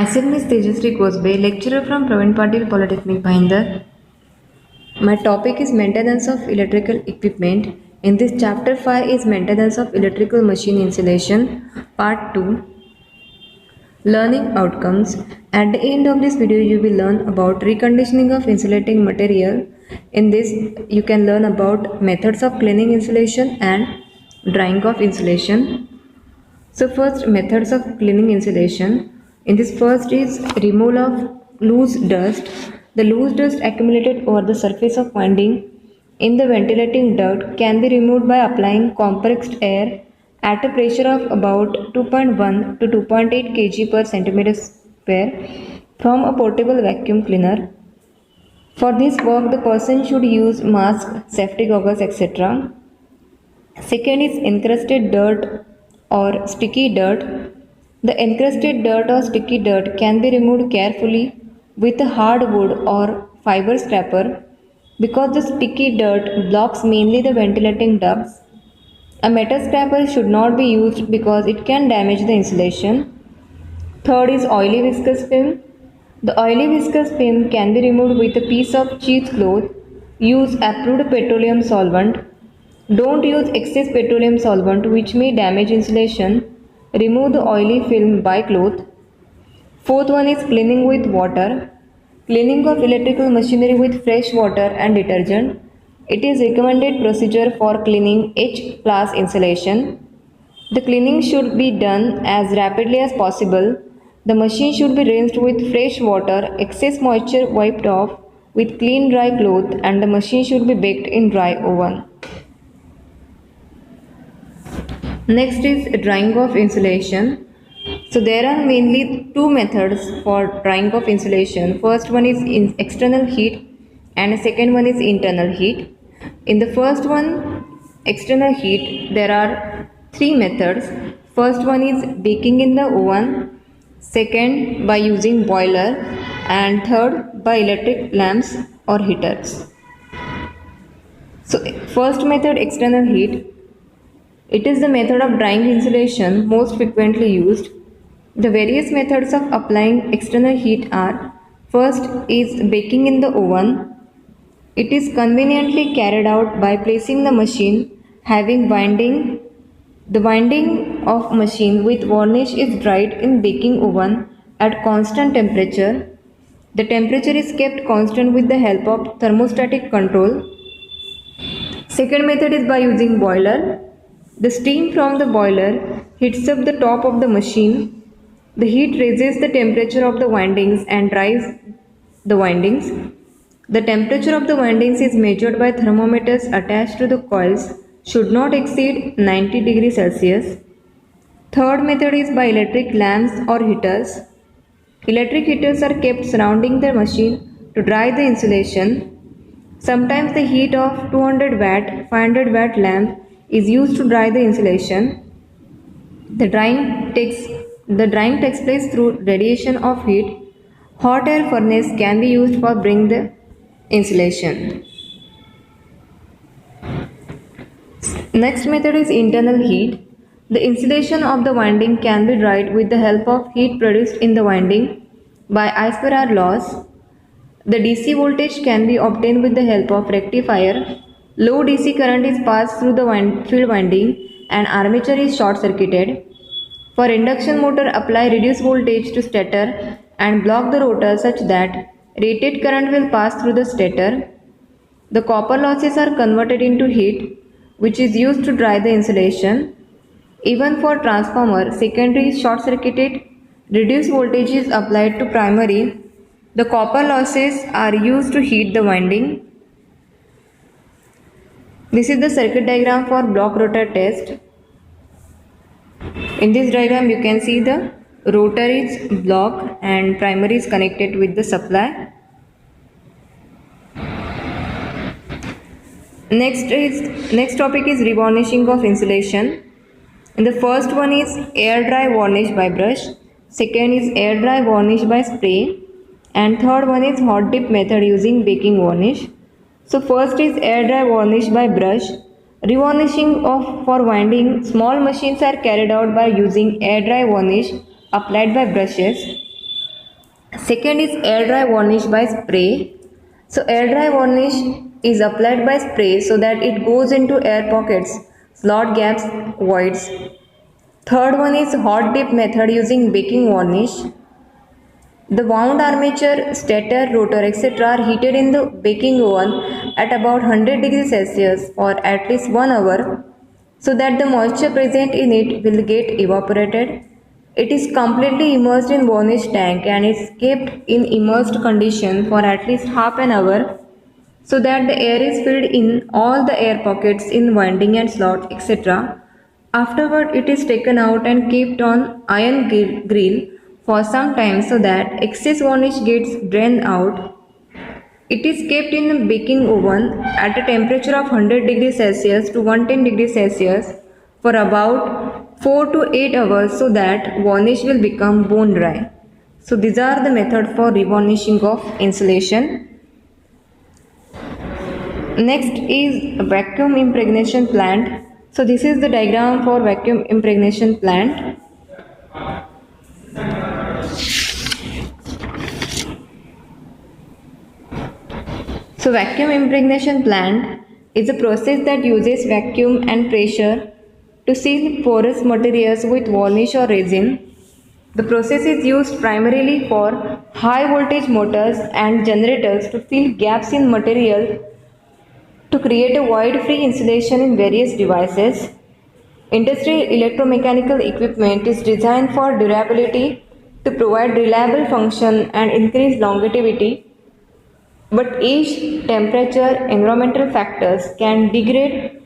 Myself Ms. Tejasri Kosbe, lecturer from Praveen Patil Polytechnic Bhayandar. My topic is maintenance of electrical equipment. In this chapter 5 is maintenance of electrical machine installation, part 2. Learning outcomes. At the end of this video, you will learn about reconditioning of insulating material. In this, you can learn about methods of cleaning insulation and drying of insulation. So first, methods of cleaning insulation. In this first is removal of loose dust. The loose dust accumulated over the surface of winding in the ventilating duct can be removed by applying compressed air at a pressure of about 2.1 to 2.8 kg per centimeter square from a portable vacuum cleaner. For this work, the person should use mask, safety goggles, etc. Second is encrusted dirt or sticky dirt. The encrusted dirt or sticky dirt can be removed carefully with a hard wood or fiber scraper because the sticky dirt blocks mainly the ventilating ducts. A metal scraper should not be used because it can damage the insulation. Third is oily viscous film. The oily viscous film can be removed with a piece of cheap cloth. Use approved petroleum solvent. Don't use excess petroleum solvent which may damage insulation. Remove the oily film by cloth. Fourth one is cleaning with water. Cleaning of electrical machinery with fresh water and detergent. It is recommended procedure for cleaning H-class insulation. The cleaning should be done as rapidly as possible. The machine should be rinsed with fresh water, excess moisture wiped off with clean dry cloth, and the machine should be baked in dry oven. Next is drying of insulation. So there are mainly two methods for drying of insulation. First one is external heat and second one is internal heat. In the first one, external heat, there are three methods. First one is baking in the oven, second by using boiler, and third by electric lamps or heaters. So first method, external heat. It is the method of drying insulation most frequently used. The various methods of applying external heat are: first is baking in the oven. It is conveniently carried out by placing the machine having winding. The winding of machine with varnish is dried in baking oven at constant temperature. The temperature is kept constant with the help of thermostatic control. Second method is by using boiler. The steam from the boiler heats up the top of the machine. The heat raises the temperature of the windings and dries the windings. The temperature of the windings is measured by thermometers attached to the coils, should not exceed 90 degrees Celsius. Third method is by electric lamps or heaters. Electric heaters are kept surrounding the machine to dry the insulation. Sometimes the heat of 200 watt, 500 watt lamp is used to dry the insulation. The drying takes place through radiation of heat. Hot air furnace can be used for bring the insulation. Next method is internal heat. The insulation of the winding can be dried with the help of heat produced in the winding by I/R laws. The DC voltage can be obtained with the help of rectifier. Low DC current is passed through the field winding and armature is short circuited. For induction motor, apply reduced voltage to stator and block the rotor such that rated current will pass through the stator. The copper losses are converted into heat which is used to dry the insulation. Even for transformer, secondary is short circuited, reduced voltage is applied to primary. The copper losses are used to heat the winding. This is the circuit diagram for block rotor test. In this diagram you can see the rotor is block and primary is connected with the supply. Next topic is revarnishing of insulation. And the first one is air dry varnish by brush, second is air dry varnish by spray, and third one is hot dip method using baking varnish. So first is air dry varnish by brush. Revarnishing for winding small machines are carried out by using air dry varnish applied by brushes. Second is air dry varnish by spray. So air dry varnish is applied by spray so that it goes into air pockets, slot gaps, voids. Third one is hot dip method using baking varnish. The wound armature, stator, rotor, etc. are heated in the baking oven at about 100 degrees Celsius for at least 1 hour so that the moisture present in it will get evaporated. It is completely immersed in varnish tank and is kept in immersed condition for at least half an hour so that the air is filled in all the air pockets in winding and slot, etc. Afterward, it is taken out and kept on iron grill for some time so that excess varnish gets drained out. It is kept in a baking oven at a temperature of 100 degrees Celsius to 110 degrees Celsius for about 4 to 8 hours so that varnish will become bone dry. So these are the method for revarnishing of insulation. Next is a vacuum impregnation plant. So this is the diagram for vacuum impregnation plant. So vacuum impregnation plant is a process that uses vacuum and pressure to seal porous materials with varnish or resin. The process is used primarily for high voltage motors and generators to fill gaps in material to create a void-free insulation in various devices. Industrial electromechanical equipment is designed for durability to provide reliable function and increase longevity, but each temperature, environmental factors can degrade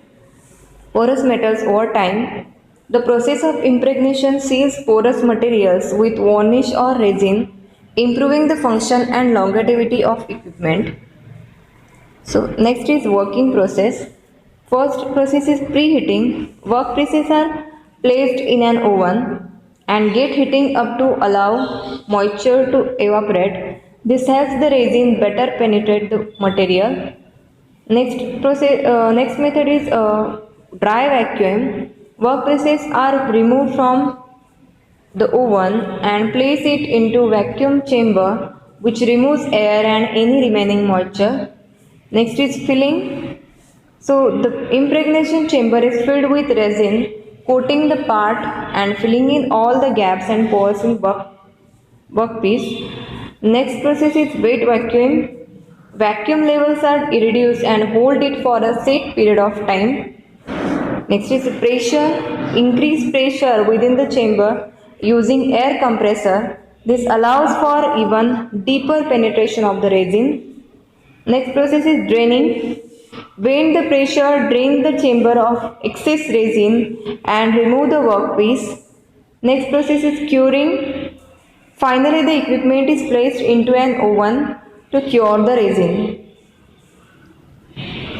porous metals over time. The process of impregnation seals porous materials with varnish or resin, improving the function and longevity of equipment. So next is working process. First process is preheating. Workpieces are placed in an oven and get heating up to allow moisture to evaporate. This helps the resin better penetrate the material. Next method is dry vacuum. Workpieces are removed from the oven and place it into vacuum chamber which removes air and any remaining moisture. Next is filling. So the impregnation chamber is filled with resin, coating the part and filling in all the gaps and pores in workpiece. Next process is wet vacuum. Vacuum levels are reduced and hold it for a set period of time. Next is pressure. Increase pressure within the chamber using air compressor. This allows for even deeper penetration of the resin. Next process is draining. When the pressure, drain the chamber of excess resin and remove the workpiece. Next process is curing. Finally, the equipment is placed into an oven to cure the resin.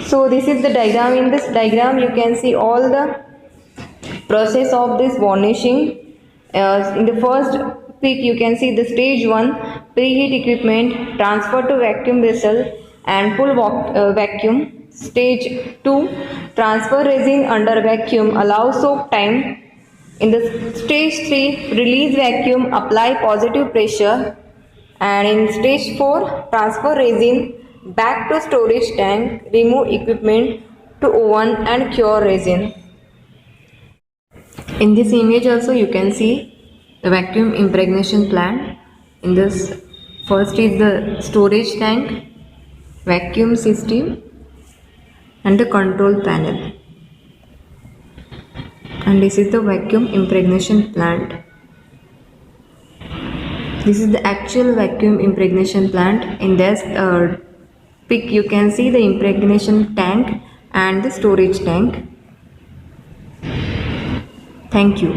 So this is the diagram. In this diagram, you can see all the process of this varnishing. In the first pic, you can see the stage 1 preheat equipment, transfer to vacuum vessel and pull vacuum. Stage 2 transfer resin under vacuum, allow soak time. In the stage 3 release vacuum, apply positive pressure, and in stage 4 transfer resin back to storage tank, remove equipment to oven and cure resin. In this image also you can see the vacuum impregnation plant. In this first is the storage tank, vacuum system and the control panel, and this is the vacuum impregnation plant. This is the actual vacuum impregnation plant. In this pic you can see the impregnation tank and the storage tank. Thank you.